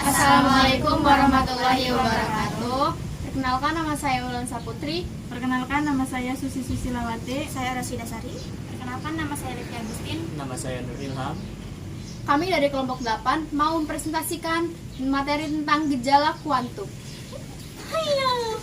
Assalamualaikum warahmatullahi wabarakatuh. Perkenalkan, nama saya Wulan Saputri. Perkenalkan, nama saya Susi Susilawati. Saya Rosida Sari. Perkenalkan, nama saya Lutfi Agustin. Nama saya Nur Ilham. Kami dari kelompok 8 mau mempresentasikan materi tentang gejala kuantum. Hayo.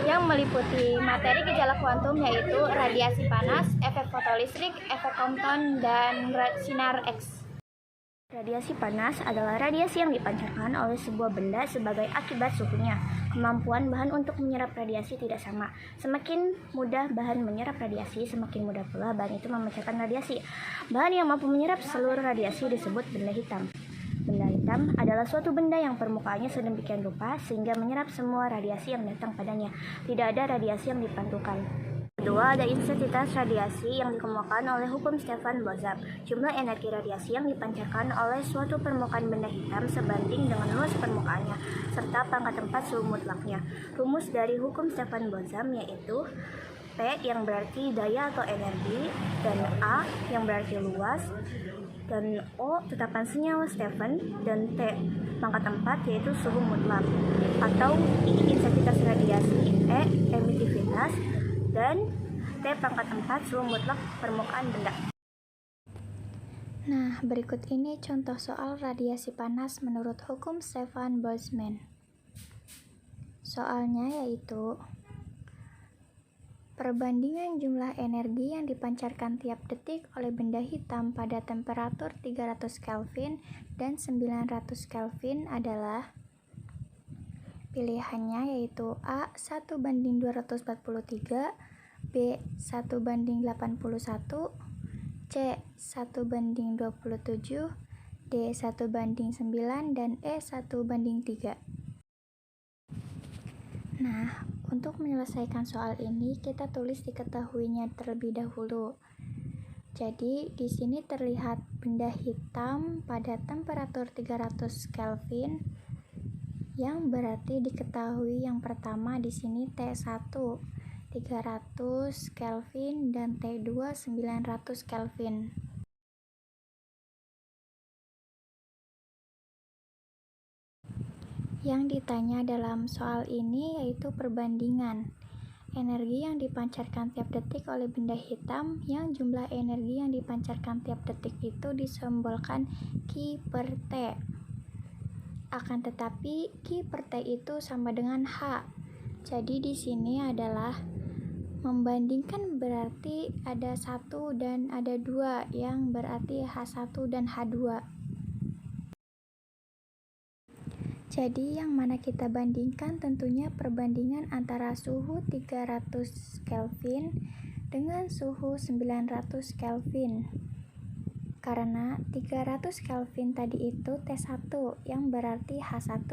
Yang meliputi materi gejala kuantum yaitu radiasi panas, efek fotolistrik, efek Compton, dan sinar X. Radiasi panas adalah radiasi yang dipancarkan oleh sebuah benda sebagai akibat suhunya. Kemampuan bahan untuk menyerap radiasi tidak sama. Semakin mudah bahan menyerap radiasi, semakin mudah pula bahan itu memancarkan radiasi. Bahan yang mampu menyerap seluruh radiasi disebut benda hitam. Benda hitam adalah suatu benda yang permukaannya sedemikian rupa sehingga menyerap semua radiasi yang datang padanya. Tidak ada radiasi yang dipantulkan. Kedua, ada intensitas radiasi yang dikemukakan oleh hukum Stefan Boltzmann. Jumlah energi radiasi yang dipancarkan oleh suatu permukaan benda hitam sebanding dengan luas permukaannya, serta pangkat 4 suhu mutlaknya. Rumus dari hukum Stefan Boltzmann yaitu P yang berarti daya atau energi, dan A yang berarti luas, dan O tetapan senyawa Stefan, dan T pangkat 4 yaitu suhu mutlak, atau I intensitas radiasi, E emitivitas, dan T pangkat 4 suhu mutlak permukaan benda. Nah, berikut ini contoh soal radiasi panas menurut hukum Stefan Boltzmann. Soalnya yaitu perbandingan jumlah energi yang dipancarkan tiap detik oleh benda hitam pada temperatur 300 Kelvin dan 900 Kelvin adalah pilihannya yaitu A 1:243, B 1:81, C 1:27, D 1:9, dan E 1:3. Nah, untuk menyelesaikan soal ini kita tulis diketahuinya terlebih dahulu. Jadi di sini terlihat benda hitam pada temperatur 300 Kelvin, yang berarti diketahui yang pertama di sini T1 300 Kelvin dan T2 900 Kelvin. Yang ditanya dalam soal ini yaitu perbandingan energi yang dipancarkan tiap detik oleh benda hitam, yang jumlah energi yang dipancarkan tiap detik itu disimbolkan Q per T. Akan tetapi Q per T itu sama dengan H. Jadi di sini adalah membandingkan, berarti ada 1 dan ada 2, yang berarti H1 dan H2. Jadi yang mana kita bandingkan tentunya perbandingan antara suhu 300 Kelvin dengan suhu 900 Kelvin. Karena 300 Kelvin tadi itu T1 yang berarti H1.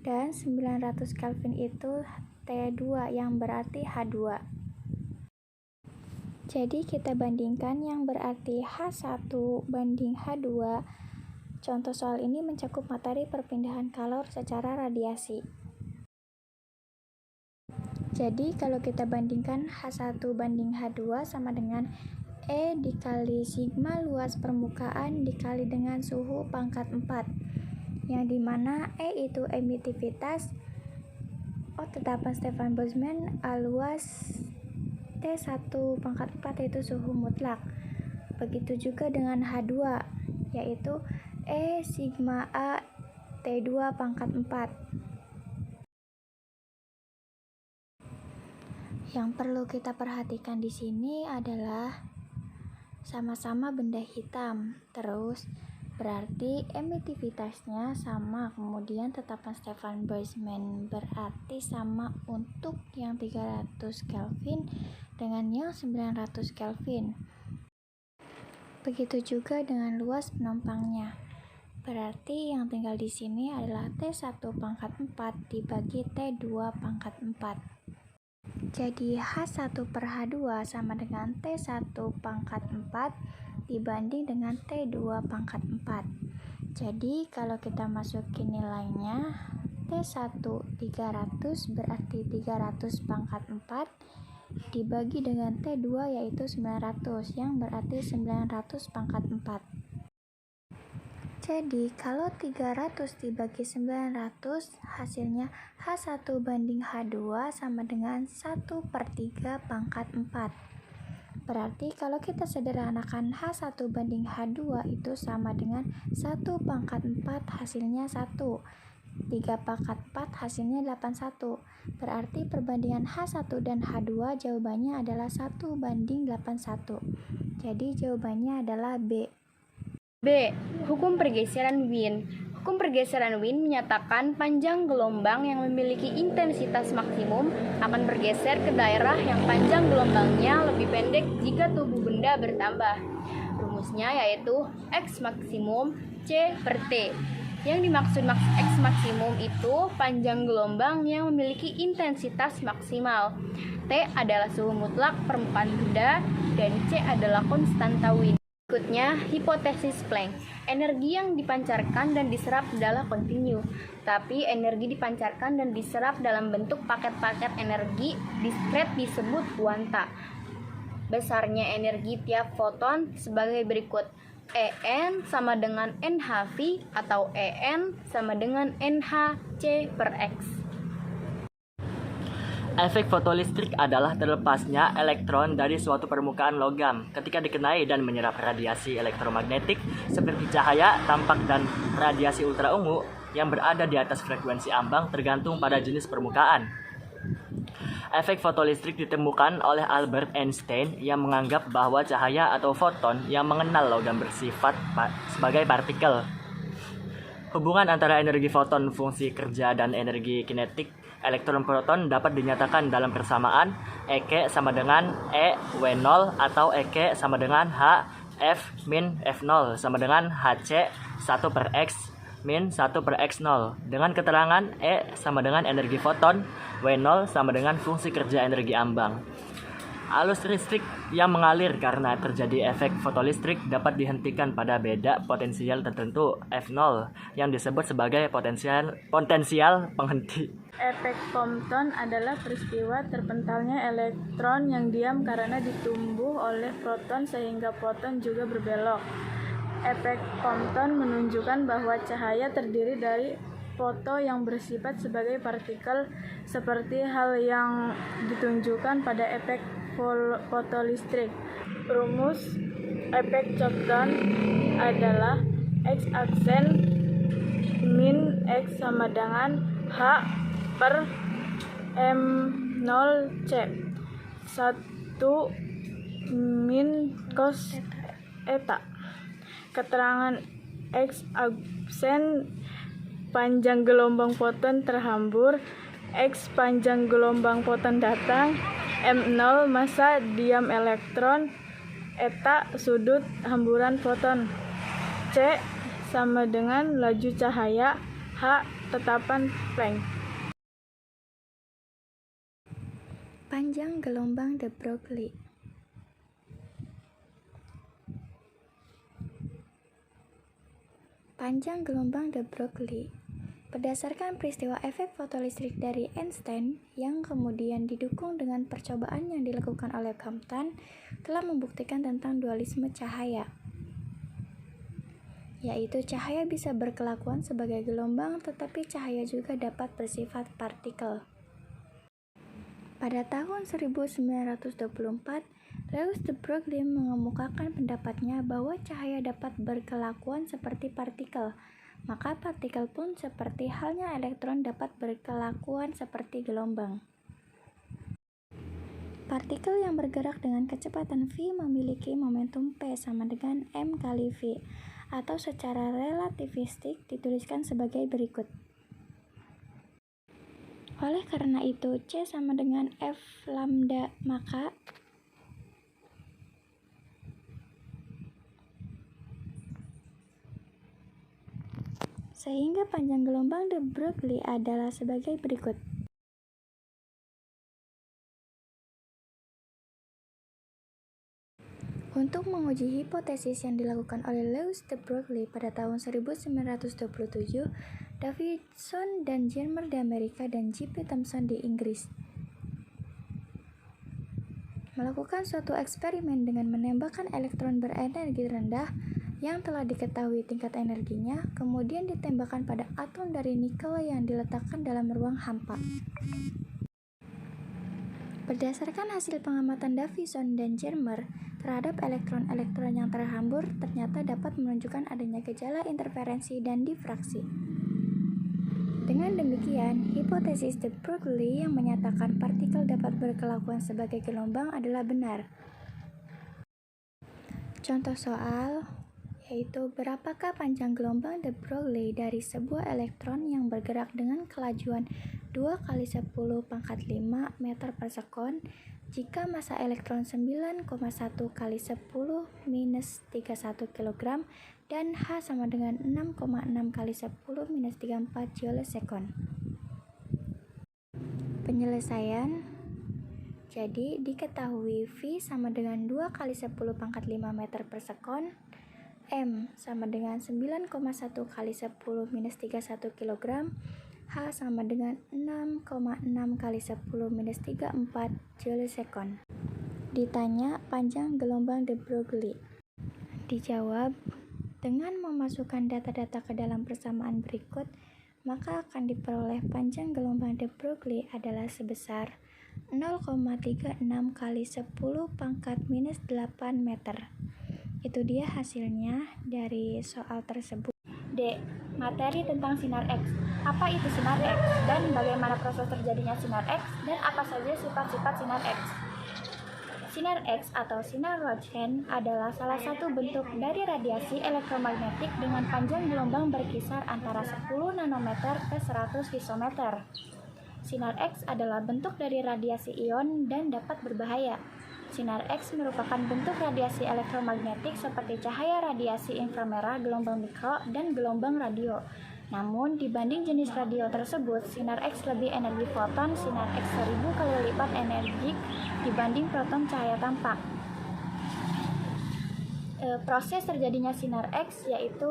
Dan 900 Kelvin itu T2 yang berarti H2. Jadi kita bandingkan yang berarti H1 banding H2. Contoh soal ini mencakup materi perpindahan kalor secara radiasi. Jadi kalau kita bandingkan H1 banding H2 sama dengan E dikali sigma luas permukaan dikali dengan suhu pangkat 4, yang dimana E itu emitivitas, O tetapan Stefan Boltzmann, A luas, T1 pangkat 4 yaitu suhu mutlak. Begitu juga dengan H2 yaitu E sigma A T2 pangkat 4. Yang perlu kita perhatikan di sini adalah sama-sama benda hitam, terus berarti emitivitasnya sama, kemudian tetapan Stefan Boltzmann berarti sama untuk yang 300 Kelvin dengan yang 900 Kelvin. Begitu juga dengan luas penumpangnya. Berarti yang tinggal di sini adalah T1 pangkat 4 dibagi T2 pangkat 4. Jadi H1 per H2 sama dengan T1 pangkat 4 dibanding dengan T2 pangkat 4. Jadi kalau kita masukin nilainya, T1 300 berarti 300 pangkat 4 dibagi dengan T2 yaitu 900 yang berarti 900 pangkat 4. Jadi kalau 300 dibagi 900 hasilnya H1 banding H2 sama dengan 1/3 pangkat 4. Berarti kalau kita sederhanakan H1 banding H2 itu sama dengan 1 pangkat 4 hasilnya 1. 3 pangkat 4 hasilnya 81. Berarti perbandingan H1 dan H2 jawabannya adalah 1/81. Jadi jawabannya adalah B. B. Hukum pergeseran Wien. Hukum pergeseran Wien menyatakan panjang gelombang yang memiliki intensitas maksimum akan bergeser ke daerah yang panjang gelombangnya lebih pendek jika tubuh benda bertambah. Rumusnya yaitu X maksimum C per T. Yang dimaksud X maksimum itu panjang gelombang yang memiliki intensitas maksimal. T adalah suhu mutlak permukaan benda dan C adalah konstanta Wien. Berikutnya, hipotesis Planck. Energi yang dipancarkan dan diserap adalah kontinu, tapi energi dipancarkan dan diserap dalam bentuk paket-paket energi diskret disebut kuanta. Besarnya energi tiap foton sebagai berikut. En sama dengan NhV atau En sama dengan NhC per X. Efek fotolistrik adalah terlepasnya elektron dari suatu permukaan logam ketika dikenai dan menyerap radiasi elektromagnetik seperti cahaya, tampak, dan radiasi ultraungu yang berada di atas frekuensi ambang tergantung pada jenis permukaan. Efek fotolistrik ditemukan oleh Albert Einstein yang menganggap bahwa cahaya atau foton yang mengenal logam bersifat sebagai partikel. Hubungan antara energi foton, fungsi kerja, dan energi kinetik elektron proton dapat dinyatakan dalam persamaan EK sama dengan E W0 atau EK sama dengan H F min F0 sama dengan HC 1 per X min 1 per X0 dengan keterangan E sama dengan energi foton, W0 sama dengan fungsi kerja energi ambang. Arus listrik yang mengalir karena terjadi efek fotolistrik dapat dihentikan pada beda potensial tertentu F0 yang disebut sebagai potensial penghenti. Efek Compton adalah peristiwa terpentalnya elektron yang diam karena ditumbuh oleh proton sehingga foton juga berbelok. Efek Compton menunjukkan bahwa cahaya terdiri dari foto yang bersifat sebagai partikel seperti hal yang ditunjukkan pada efek fotolistrik. Rumus efek Compton adalah X aksen min X sama dengan H per M0 C 1 min cos eta. Keterangan X aksen panjang gelombang foton terhambur, X panjang gelombang foton datang, M0 massa diam elektron, eta sudut hamburan foton, C sama dengan laju cahaya, H tetapan Planck. Panjang gelombang de Broglie. Panjang gelombang de Broglie berdasarkan peristiwa efek fotolistrik dari Einstein yang kemudian didukung dengan percobaan yang dilakukan oleh Compton telah membuktikan tentang dualisme cahaya, yaitu cahaya bisa berkelakuan sebagai gelombang tetapi cahaya juga dapat bersifat partikel. Pada tahun 1924, Louis de Broglie mengemukakan pendapatnya bahwa cahaya dapat berkelakuan seperti partikel, maka partikel pun seperti halnya elektron dapat berkelakuan seperti gelombang. Partikel yang bergerak dengan kecepatan v memiliki momentum P sama dengan m kali v, atau secara relativistik dituliskan sebagai berikut. Oleh karena itu, C sama dengan F lambda, maka sehingga panjang gelombang de Broglie adalah sebagai berikut. Untuk menguji hipotesis yang dilakukan oleh Louis de Broglie pada tahun 1927, Davidson dan Jenner di Amerika, dan J.P. Thomson di Inggris melakukan suatu eksperimen dengan menembakkan elektron berenergi rendah yang telah diketahui tingkat energinya, kemudian ditembakkan pada atom dari nikel yang diletakkan dalam ruang hampa. Berdasarkan hasil pengamatan Davison dan Jenner terhadap elektron-elektron yang terhambur, ternyata dapat menunjukkan adanya gejala interferensi dan difraksi. Dengan demikian, hipotesis de Broglie yang menyatakan partikel dapat berkelakuan sebagai gelombang adalah benar. Contoh soal yaitu berapakah panjang gelombang de Broglie dari sebuah elektron yang bergerak dengan kelajuan 2 × 10⁻⁵ meter per sekon jika massa elektron 9,1 × 10⁻³ kg dan H sama dengan 6,6 × 10⁻³ joule/sekon. Penyelesaian. Jadi diketahui V sama dengan 2 × 10⁻⁵ meter per sekon, M sama dengan 9,1 × 10⁻³ kg, H sama dengan 6,6 × 10⁻³ joule/sekon. Ditanya panjang gelombang de Broglie. Dijawab, dengan memasukkan data-data ke dalam persamaan berikut, maka akan diperoleh panjang gelombang de Broglie adalah sebesar 0,36 × 10⁻⁸ meter. Itu dia hasilnya dari soal tersebut. D. Materi tentang sinar X. Apa itu sinar X dan bagaimana proses terjadinya sinar X dan apa saja sifat-sifat sinar X? Sinar X atau sinar Roentgen adalah salah satu bentuk dari radiasi elektromagnetik dengan panjang gelombang berkisar antara 10 nanometer ke 100 picometer. Sinar X adalah bentuk dari radiasi ion dan dapat berbahaya. Sinar X merupakan bentuk radiasi elektromagnetik seperti cahaya radiasi inframerah gelombang mikro dan gelombang radio. Namun, dibanding jenis radio tersebut, sinar X lebih energi foton, sinar X 1000 kali lipat energik dibanding proton cahaya tampak. Proses terjadinya sinar X yaitu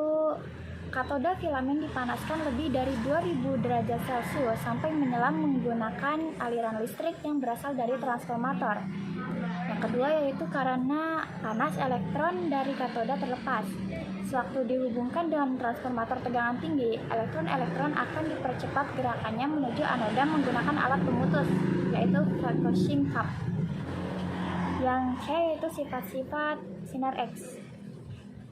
katoda filamen dipanaskan lebih dari 2000 derajat Celcius sampai menyelam menggunakan aliran listrik yang berasal dari transformator. Yang kedua yaitu karena panas elektron dari katoda terlepas. Sewaktu dihubungkan dengan transformator tegangan tinggi, elektron-elektron akan dipercepat gerakannya menuju anoda menggunakan alat pemutus, yaitu focusing cup. Yang C yaitu sifat-sifat sinar X.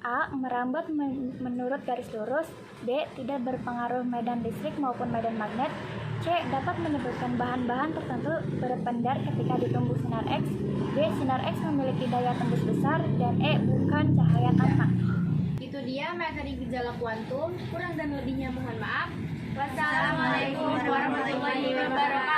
A. Merambat menurut garis lurus. B. Tidak berpengaruh medan listrik maupun medan magnet. C. Dapat menyebabkan bahan-bahan tertentu berpendar ketika ditumbuk sinar X. D. Sinar X memiliki daya tembus besar. Dan E. Bukan cahaya tampak. Itu dia materi gejala kuantum. Kurang dan lebihnya mohon maaf. Wassalamualaikum warahmatullahi wabarakatuh.